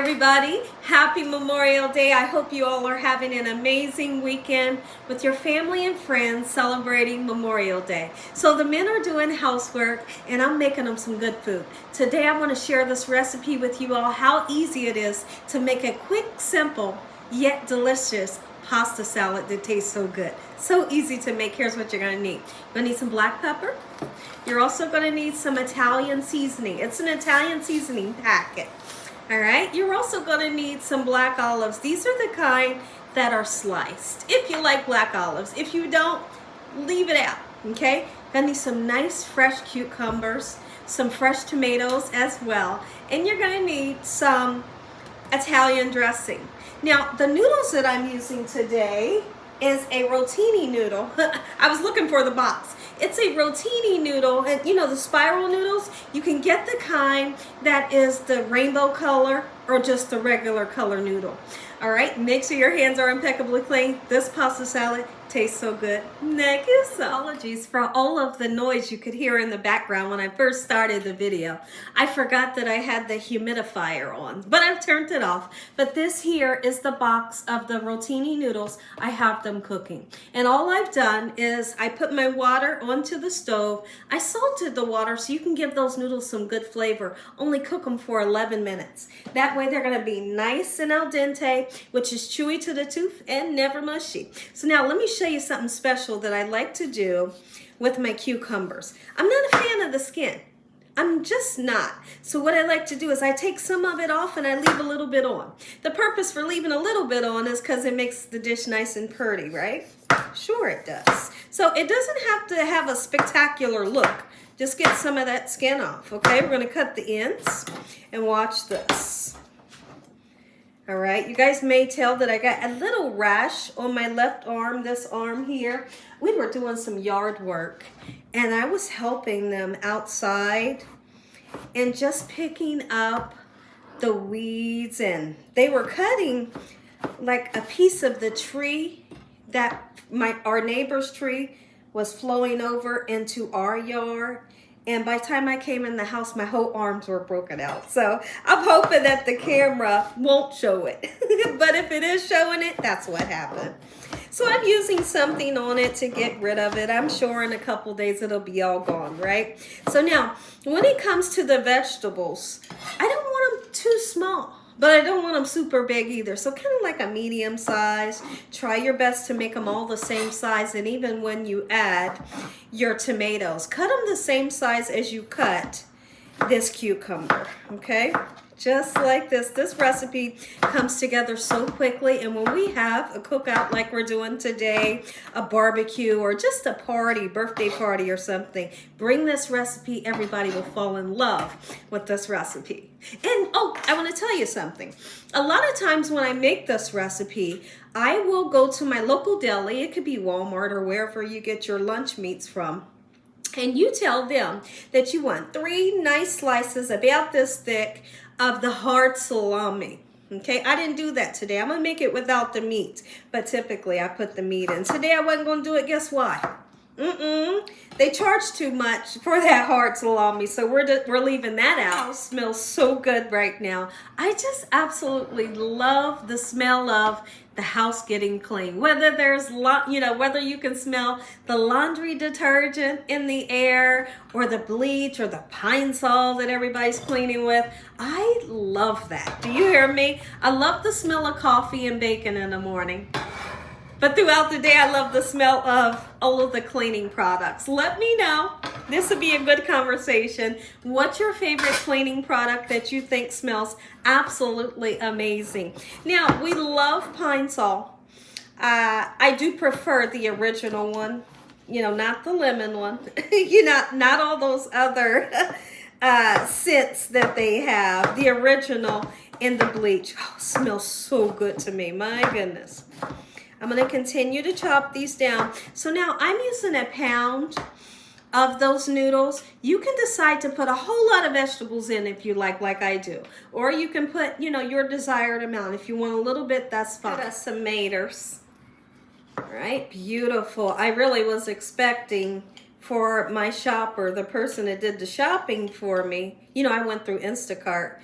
everybody. Happy Memorial Day. I hope you all are having an amazing weekend with your family and friends celebrating Memorial Day. So the men are doing housework and I'm making them some good food. Today I want to share this recipe with you all, how easy it is to make a quick, simple, yet delicious pasta salad that tastes so good. So easy to make. Here's what you're going to need. You're going to need some black pepper. You're also going to need some Italian seasoning. It's an Italian seasoning packet. All right, you're also going to need some black olives. These are the kind that are sliced, if you like black olives. If you don't, leave it out, okay? Gonna need some nice fresh cucumbers, some fresh tomatoes as well, and you're gonna need some Italian dressing. Now, the noodles that I'm using today is a rotini noodle. I was looking for the box. It's a rotini noodle, and you know the spiral noodles, you can get the kind that is the rainbow color or just the regular color noodle. All right, make sure your hands are impeccably clean. This pasta salad tastes so good. Thank you. Apologies for all of the noise you could hear in the background when I first started the video. I forgot that I had the humidifier on, but I've turned it off. But this here is the box of the rotini noodles. I have them cooking. And all I've done is I put my water onto the stove. I salted the water so you can give those noodles some good flavor. Only cook them for 11 minutes. That way they're gonna be nice and al dente, which is chewy to the tooth and never mushy. So now let me show you something special that I like to do with my cucumbers. I'm not a fan of the skin. I'm just not. So what I like to do is I take some of it off and I leave a little bit on. The purpose for leaving a little bit on is because it makes the dish nice and pretty, right? Sure it does. So it doesn't have to have a spectacular look. Just get some of that skin off, okay? We're going to cut the ends and watch this. All right, you guys may tell that I got a little rash on my left arm, this arm here. We were doing some yard work and I was helping them outside and just picking up the weeds, and they were cutting like a piece of the tree that our neighbor's tree was flowing over into our yard. And by the time I came in the house, my whole arms were broken out. So I'm hoping that the camera won't show it. But if it is showing it, that's what happened. So I'm using something on it to get rid of it. I'm sure in a couple days it'll be all gone, right? So now, when it comes to the vegetables, I don't want them too small, but I don't want them super big either. So kind of like a medium size. Try your best to make them all the same size. And even when you add your tomatoes, cut them the same size as you cut this cucumber, okay? Just like this. This recipe comes together so quickly, and when we have a cookout like we're doing today, a barbecue or just a party, birthday party or something, bring this recipe. Everybody will fall in love with this recipe. And oh, I want to tell you something. A lot of times when I make this recipe, I will go to my local deli. It could be Walmart or wherever you get your lunch meats from. And you tell them that you want 3 nice slices about this thick of the hard salami. Okay, I didn't do that today. I'm gonna make it without the meat, but typically I put the meat in. Today I wasn't gonna do it. Guess why? They charge too much for that hard salami, so we're leaving that out. It smells so good right now. I just absolutely love the smell of the house getting clean. Whether there's whether you can smell the laundry detergent in the air or the bleach or the Pine Sol that everybody's cleaning with, I love that. Do you hear me? I love the smell of coffee and bacon in the morning. But throughout the day, I love the smell of all of the cleaning products. Let me know. This would be a good conversation. What's your favorite cleaning product that you think smells absolutely amazing? Now, we love Pine Sol. I do prefer the original one, not the lemon one. Not all those other scents that they have. The original and the bleach. Oh, smells so good to me. My goodness. I'm going to continue to chop these down. So now I'm using a pound of those noodles. You can decide to put a whole lot of vegetables in if you like I do. Or you can put, your desired amount. If you want a little bit, that's fine. Got us some tomatoes. All right, beautiful. I really was expecting for my shopper, the person that did the shopping for me, I went through Instacart.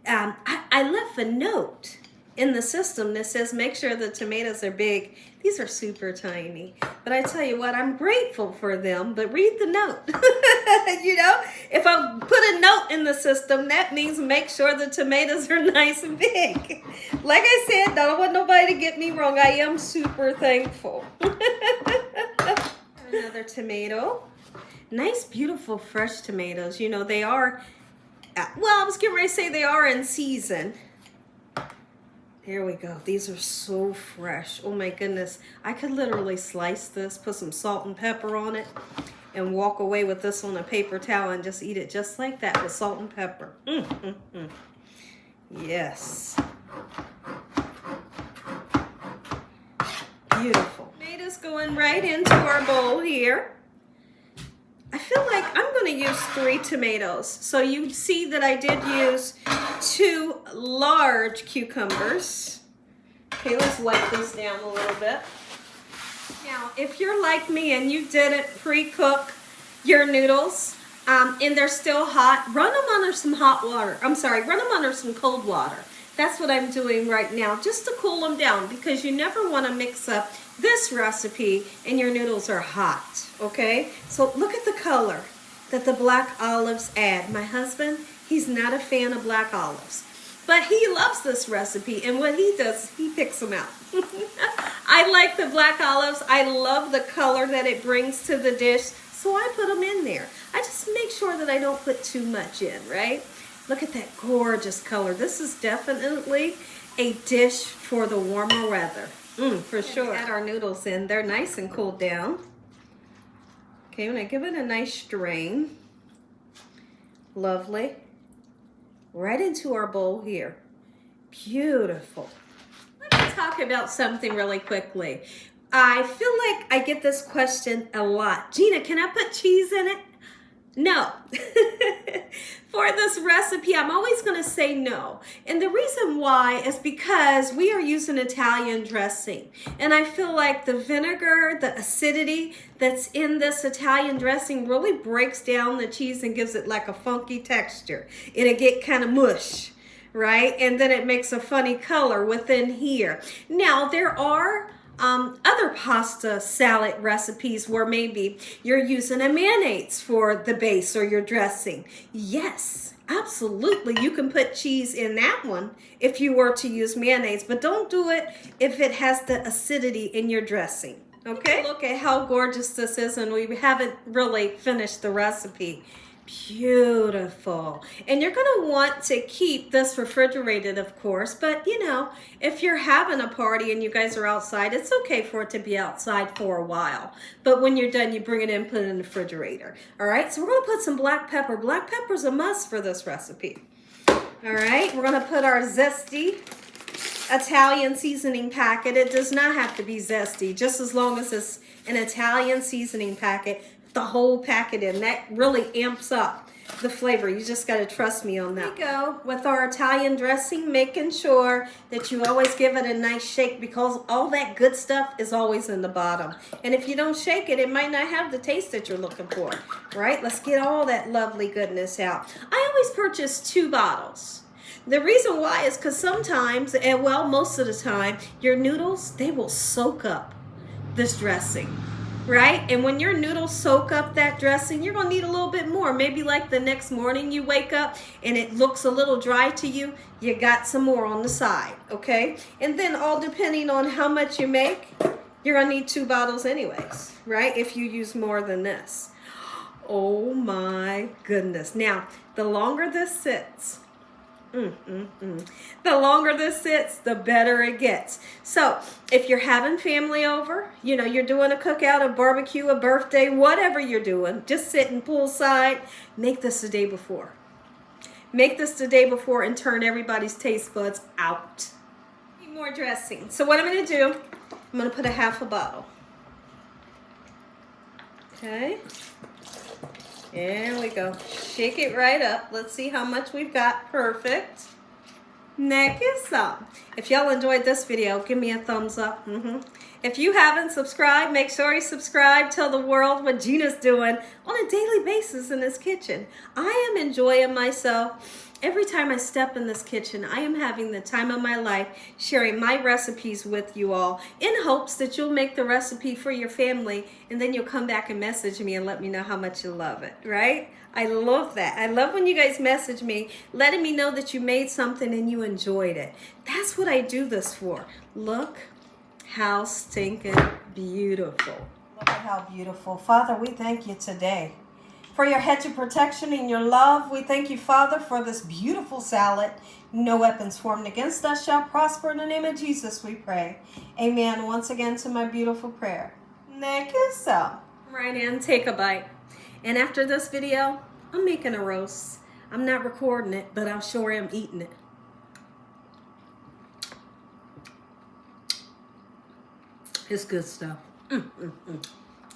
I left a note in the system that says make sure the tomatoes are big. These are super tiny. But I tell you what, I'm grateful for them, but read the note. You know, if I put a note in the system, that means make sure the tomatoes are nice and big. Like I said, I don't want nobody to get me wrong. I am super thankful. Another tomato. Nice, beautiful, fresh tomatoes. You know, they are, well, I was getting ready to say they are in season. Here we go. These are so fresh. Oh my goodness. I could literally slice this, put some salt and pepper on it, and walk away with this on a paper towel and just eat it just like that with salt and pepper. Yes. Beautiful. Tomatoes going right into our bowl here. I feel like I'm going to use 3 tomatoes. So you see that I did use 2 large cucumbers. Okay, let's wipe this down a little bit. Now, if you're like me and you didn't pre-cook your noodles and they're still hot, run them under some hot water. I'm sorry, run them under some cold water. That's what I'm doing right now, just to cool them down, because you never want to mix up this recipe and your noodles are hot, okay? So look at the color that the black olives add. My husband, he's not a fan of black olives, but he loves this recipe, and what he does, he picks them out. I like the black olives. I love the color that it brings to the dish, so I put them in there. I just make sure that I don't put too much in, right? Look at that gorgeous color. This is definitely a dish for the warmer weather. For sure. Add our noodles in. They're nice and cooled down. Okay, I'm going to give it a nice strain. Lovely. Right into our bowl here. Beautiful. Let me talk about something really quickly. I feel like I get this question a lot. Gina, can I put cheese in it? No. For this recipe, I'm always going to say no. And the reason why is because we are using Italian dressing. And I feel like the vinegar, the acidity that's in this Italian dressing really breaks down the cheese and gives it like a funky texture. It'll get kind of mush, right? And then it makes a funny color within here. Now, there are other pasta salad recipes where maybe you're using a mayonnaise for the base or your dressing. Yes, absolutely. You can put cheese in that one if you were to use mayonnaise, but don't do it if it has the acidity in your dressing. Okay? Look at how gorgeous this is, and we haven't really finished the recipe. Beautiful. And you're going to want to keep this refrigerated, of course, but you know, if you're having a party and you guys are outside, it's okay for it to be outside for a while. But when you're done, you bring it in, put it in the refrigerator. All right, so we're going to put some black pepper. Black pepper's a must for this recipe. All right, we're going to put our zesty Italian seasoning packet. It does not have to be zesty, just as long as it's an Italian seasoning packet. The whole packet in. That really amps up the flavor. You just got to trust me on that. Here we go with our Italian dressing, making sure that you always give it a nice shake, because all that good stuff is always in the bottom. And if you don't shake it, it might not have the taste that you're looking for, right? Let's get all that lovely goodness out. I always purchase 2 bottles. The reason why is because sometimes, and well, most of the time, your noodles, they will soak up this dressing. Right? And when your noodles soak up that dressing, you're going to need a little bit more. Maybe like the next morning you wake up and it looks a little dry to you, you got some more on the side, okay? And then all depending on how much you make, you're going to need 2 bottles anyways, right? If you use more than this. Oh my goodness. Now, the longer this sits, the longer this sits, the better it gets. So if you're having family over, you know, you're doing a cookout, a barbecue, a birthday, whatever you're doing, just sitting poolside, make this the day before. Make this the day before and turn everybody's taste buds out. Need more dressing. So what I'm going to do, I'm going to put a half a bottle. Okay. There we go. Shake it right up. Let's see how much we've got. Perfect. Neck is up. If y'all enjoyed this video, give me a thumbs up. If you haven't subscribed, make sure you subscribe. Tell the world what Gina's doing on a daily basis in this kitchen. I am enjoying myself. Every time I step in this kitchen, I am having the time of my life sharing my recipes with you all in hopes that you'll make the recipe for your family and then you'll come back and message me and let me know how much you love it, right? I love that. I love when you guys message me, letting me know that you made something and you enjoyed it. That's what I do this for. Look how stinking beautiful. Look at how beautiful. Father, we thank you today for your hedge of protection and your love. We thank you, Father, for this beautiful salad. No weapons formed against us shall prosper. In the name of Jesus, we pray. Amen. Once again to my beautiful prayer. Thank you so. Right in, take a bite. And after this video, I'm making a roast. I'm not recording it, but I'm sure I'm eating it. It's good stuff.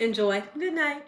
Enjoy. Good night.